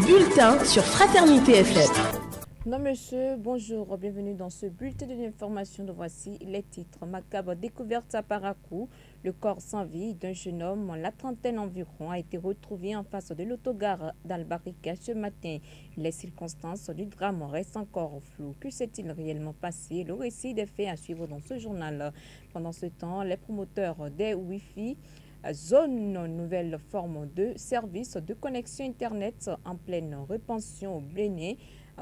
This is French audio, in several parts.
bulletin sur Fraternité FM. Non monsieur, bonjour, bienvenue dans ce bulletin de l'information. Voici les titres. Macabre découverte à Parakou. Le corps sans vie d'un jeune homme, la trentaine environ, a été retrouvé en face de l'autogare d'Albarika ce matin. Les circonstances du drame restent encore floues. Que s'est-il réellement passé? Le récit des faits à suivre dans ce journal. Pendant ce temps, les promoteurs des Wi-Fi, zone nouvelle forme de service de connexion Internet en pleine répansion au Bénin,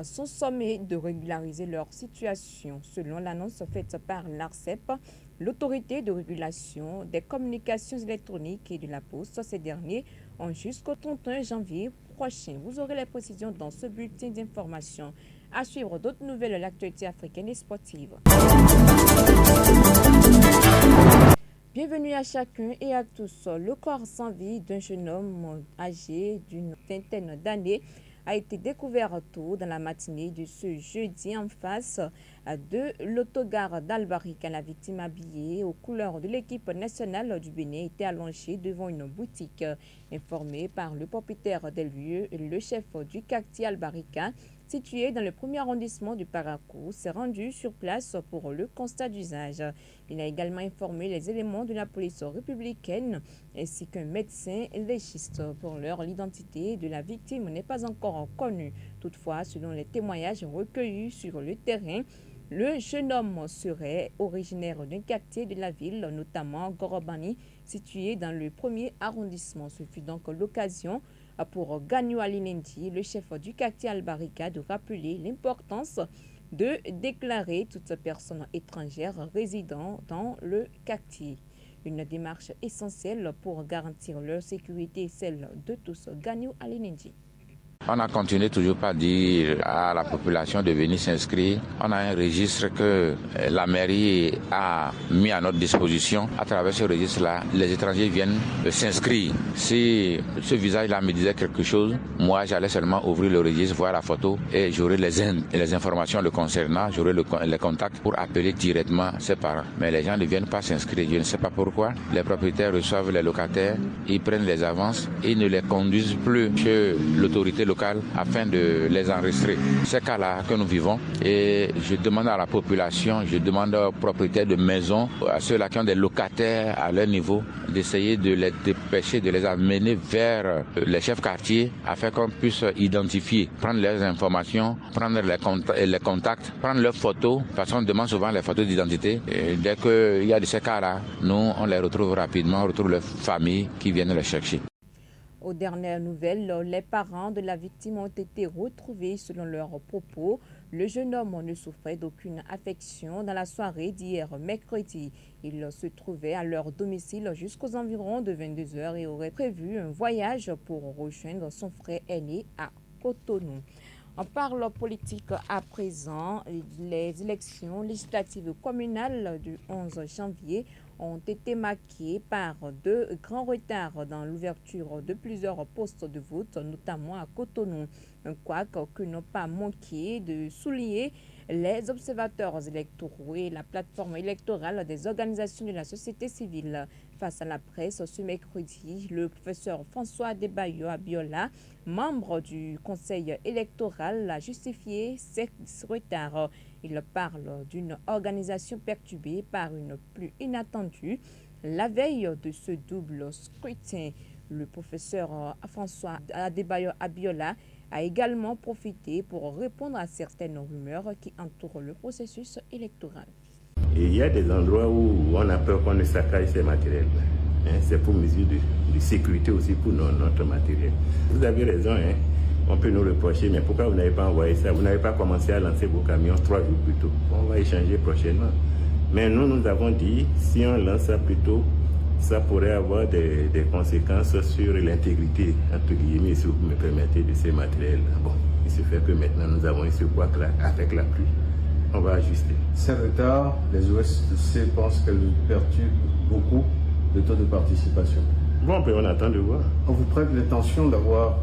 sont sommés de régulariser leur situation. Selon l'annonce faite par l'ARCEP, l'autorité de régulation des communications électroniques et de la poste, ces derniers ont jusqu'au 31 janvier prochain. Vous aurez les précisions dans ce bulletin d'information. À suivre d'autres nouvelles de l'actualité africaine et sportive. Bienvenue à chacun et à tous. Le corps sans vie d'un jeune homme âgé d'une vingtaine d'années a été découvert tôt dans la matinée de ce jeudi en face de l'autogare d'Albarika. La victime, habillée aux couleurs de l'équipe nationale du Bénin, était allongée devant une boutique. Informé par le propriétaire des lieux, le chef du quartier Albarika, situé dans le premier arrondissement du Parakou, s'est rendu sur place pour le constat d'usage. Il a également informé les éléments de la police républicaine ainsi qu'un médecin légiste. Pour l'heure, l'identité de la victime n'est pas encore connue. Toutefois, selon les témoignages recueillis sur le terrain, le jeune homme serait originaire d'un quartier de la ville, notamment Gorobani, situé dans le premier arrondissement. Ce fut donc l'occasion pour Gagnou Alinendi, le chef du quartier Albarika, de rappeler l'importance de déclarer toute personne étrangère résidant dans le quartier. Une démarche essentielle pour garantir leur sécurité et celle de tous. Gagnou Alinendi. On a continué toujours par dire à la population de venir s'inscrire. On a un registre que la mairie a mis à notre disposition. À travers ce registre-là, les étrangers viennent s'inscrire. Si ce visage-là me disait quelque chose, moi j'allais seulement ouvrir le registre, voir la photo et j'aurai les informations le concernant, j'aurai les contacts pour appeler directement ses parents. Mais les gens ne viennent pas s'inscrire. Je ne sais pas pourquoi. Les propriétaires reçoivent les locataires, ils prennent les avances et ne les conduisent plus chez l'autorité locale afin de les enregistrer. C'est ce cas-là que nous vivons et je demande à la population, je demande aux propriétaires de maisons, à ceux-là qui ont des locataires à leur niveau, d'essayer de les dépêcher, de les amener vers les chefs quartiers afin qu'on puisse identifier, prendre leurs informations, prendre les contacts, prendre leurs photos, parce qu'on demande souvent les photos d'identité. Et dès qu'il y a de ces cas-là, nous, on les retrouve rapidement, on retrouve leurs familles qui viennent les chercher. Aux dernières nouvelles, les parents de la victime ont été retrouvés. Selon leurs propos, le jeune homme ne souffrait d'aucune affection dans la soirée d'hier mercredi. Il se trouvait à leur domicile jusqu'aux environs de 22 heures et aurait prévu un voyage pour rejoindre son frère aîné à Cotonou. On parle politique à présent. Les élections législatives communales du 11 janvier ont été marquées par de grands retards dans l'ouverture de plusieurs postes de vote, notamment à Cotonou. Un couac que n'ont pas manqué de souligner les observateurs électoraux et la plateforme électorale des organisations de la société civile. Face à la presse, ce mercredi, le professeur François Adebayo Abiola, membre du conseil électoral, a justifié ces retards. Il parle d'une organisation perturbée par une pluie inattendue la veille de ce double scrutin. Le professeur François Adebayo Abiola a également profité pour répondre à certaines rumeurs qui entourent le processus électoral. Et il y a des endroits où on a peur qu'on ne saccage ces matériels. C'est pour mesure de sécurité aussi pour notre matériel. Vous avez raison, on peut nous reprocher, mais pourquoi vous n'avez pas envoyé ça? Vous n'avez pas commencé à lancer vos camions 3 jours plus tôt. On va échanger prochainement. Mais nous avons dit, si on lance ça plus tôt, ça pourrait avoir des conséquences sur l'intégrité, entre guillemets, si vous me permettez, de ces matériels. Bon, il se fait que maintenant nous avons eu ce couac là avec la pluie. On va ajuster. Ces retards, les OSC pensent qu'elles perturbent beaucoup le taux de participation. Bon, on attend de voir. On vous prête l'intention d'avoir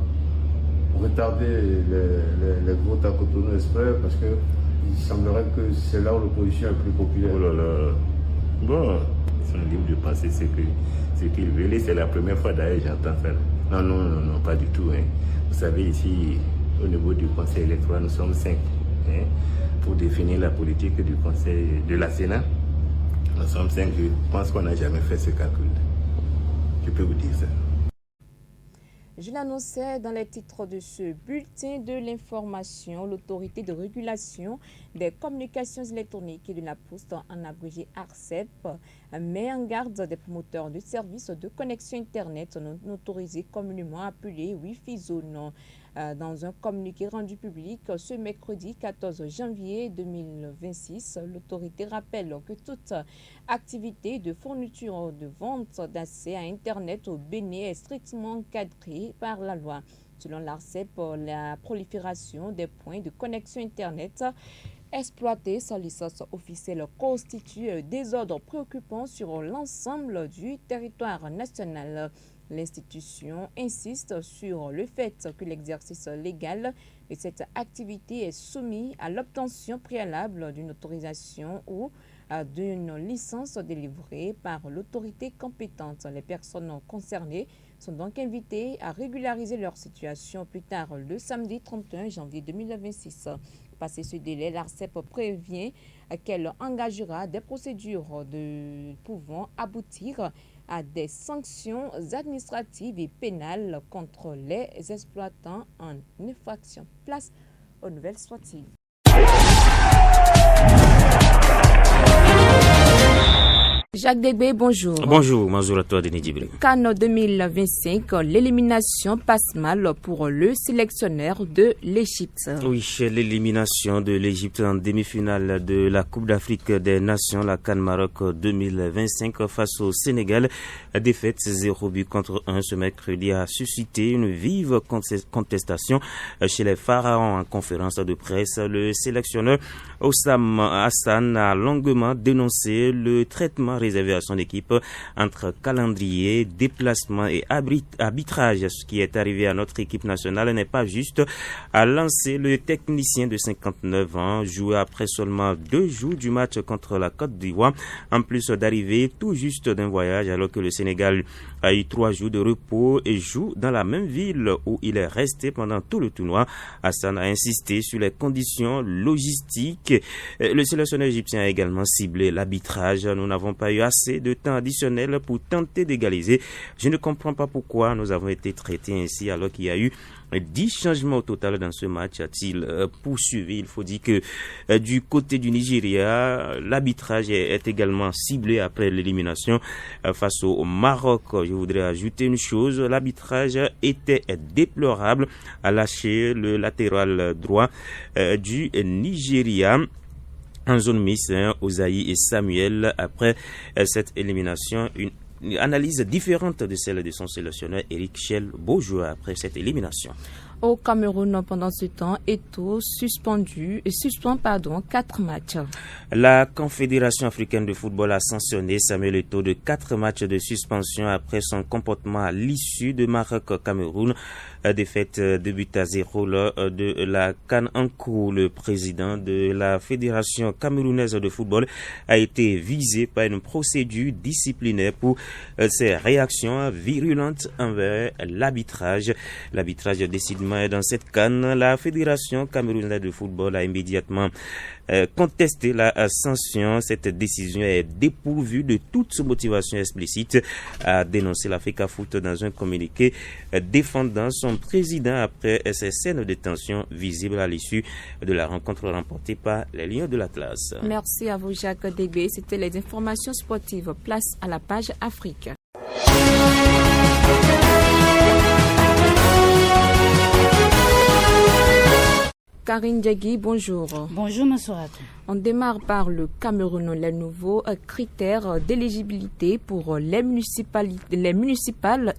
retardé les votes à Cotonou Express parce qu'il semblerait que c'est là où l'opposition est plus populaire. Oh là là. Bon, ils sont libres de penser ce qu'ils veulent. C'est la première fois d'ailleurs j'entends ça. Non, pas du tout. Hein. Vous savez, ici, au niveau du Conseil électoral, nous sommes 5. Hein, pour définir la politique du Conseil de la Sénat, nous sommes 5. Je pense qu'on n'a jamais fait ce calcul. Je peux vous dire ça. Je l'annonçais dans les titres de ce bulletin de l'information. L'autorité de régulation des communications électroniques et de la poste, en abrégé ARCEP, met en garde des promoteurs de services de connexion Internet non autorisés, communément appelés Wi-Fi Zone. Dans un communiqué rendu public ce mercredi 14 janvier 2026, l'autorité rappelle que toute activité de fourniture de vente d'accès à Internet au Bénin est strictement encadrée par la loi. Selon l'ARCEP, la prolifération des points de connexion Internet exploités sans licence officielle constitue un désordre préoccupant sur l'ensemble du territoire national. L'institution insiste sur le fait que l'exercice légal de cette activité est soumis à l'obtention préalable d'une autorisation ou d'une licence délivrée par l'autorité compétente. Les personnes concernées sont donc invitées à régulariser leur situation plus tard le samedi 31 janvier 2026. Passé ce délai, l'ARCEP prévient qu'elle engagera des procédures pouvant aboutir à des sanctions administratives et pénales contre les exploitants en infraction. Place aux nouvelles sorties. Jacques Degbé, bonjour. Bonjour à toi, Denis Djibril. CAN 2025, l'élimination passe mal pour le sélectionneur de l'Égypte. Oui, l'élimination de l'Égypte en demi-finale de la Coupe d'Afrique des Nations, la CAN Maroc 2025 face au Sénégal. Défaite 0 but contre 1 ce mercredi a suscité une vive contestation chez les pharaons. En conférence de presse, le sélectionneur Oussam Hassan a longuement dénoncé le traitement réservé à son équipe entre calendrier, déplacement et arbitrage. Ce qui est arrivé à notre équipe nationale n'est pas juste, a lancé le technicien de 59 ans, joué après seulement 2 jours du match contre la Côte d'Ivoire, en plus d'arriver tout juste d'un voyage alors que le Sénégal a eu 3 jours de repos et joue dans la même ville où il est resté pendant tout le tournoi. Hassan a insisté sur les conditions logistiques. Le sélectionneur égyptien a également ciblé l'arbitrage. Nous n'avons pas eu assez de temps additionnel pour tenter d'égaliser. Je ne comprends pas pourquoi nous avons été traités ainsi alors qu'il y a eu 10 changements au total dans ce match, a-t-il poursuivi. Il faut dire que du côté du Nigeria, l'arbitrage est également ciblé après l'élimination face au Maroc. Je voudrais ajouter une chose, l'arbitrage était déplorable, à lâcher le latéral droit du Nigeria en zone mixte, Osayi et Samuel. Après cette élimination, une analyse différente de celle de son sélectionneur Eric Schell, beau joueur après cette élimination. Au Cameroun, pendant ce temps, Eto'o suspend 4 matchs. La Confédération africaine de football a sanctionné Samuel Eto'o de 4 matchs de suspension après son comportement à l'issue de Maroc-Cameroun. Défaite 2-0 de la CAN en cours. Le président de la Fédération camerounaise de football a été visé par une procédure disciplinaire pour ses réactions virulentes envers l'arbitrage. L'arbitrage décidément est dans cette CAN. La Fédération camerounaise de football a immédiatement contesté la sanction. Cette décision est dépourvue de toute motivation explicite, a dénoncé l'Africa Foot dans un communiqué défendant son président après ces scènes de tension visibles à l'issue de la rencontre remportée par les Lions de l'Atlas. Merci à vous, Jacques Degbé. C'était les informations sportives. Place à la page Afrique. Karine Diagui, bonjour. Bonjour, Mansouratou. On démarre par le Cameroun. Les nouveaux critères d'éligibilité pour les municipales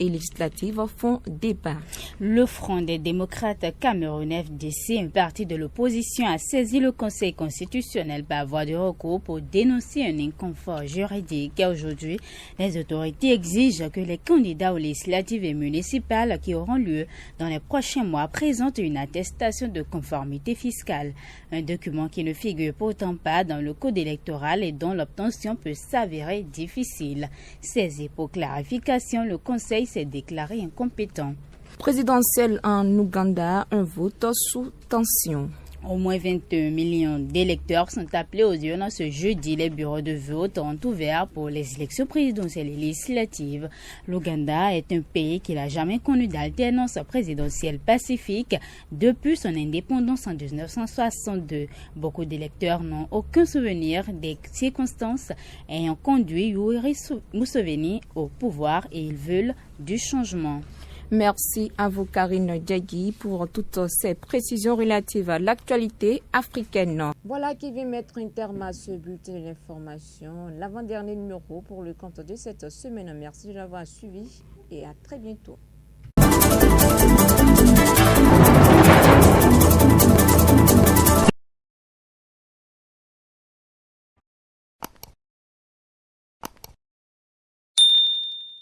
et législatives font débat. Le Front des démocrates camerounais FDC, un parti de l'opposition, a saisi le Conseil constitutionnel par voie de recours pour dénoncer un inconfort juridique. Aujourd'hui, les autorités exigent que les candidats aux législatives et municipales qui auront lieu dans les prochains mois présentent une attestation de conformité responsabilité fiscale, un document qui ne figure pourtant pas dans le code électoral et dont l'obtention peut s'avérer difficile. Saisi pour clarification, le Conseil s'est déclaré incompétent. Présidentielle en Ouganda, un vote sous tension. Au moins 21 millions d'électeurs sont appelés aux urnes ce jeudi. Les bureaux de vote ont ouvert pour les élections présidentielles et législatives. L'Ouganda est un pays qui n'a jamais connu d'alternance présidentielle pacifique depuis son indépendance en 1962. Beaucoup d'électeurs n'ont aucun souvenir des circonstances ayant conduit Yoweri Museveni au pouvoir et ils veulent du changement. Merci à vous, Karine Djagui, pour toutes ces précisions relatives à l'actualité africaine. Voilà qui vient mettre un terme à ce bulletin de l'information, l'avant-dernier numéro pour le compte de cette semaine. Merci de l'avoir suivi et à très bientôt.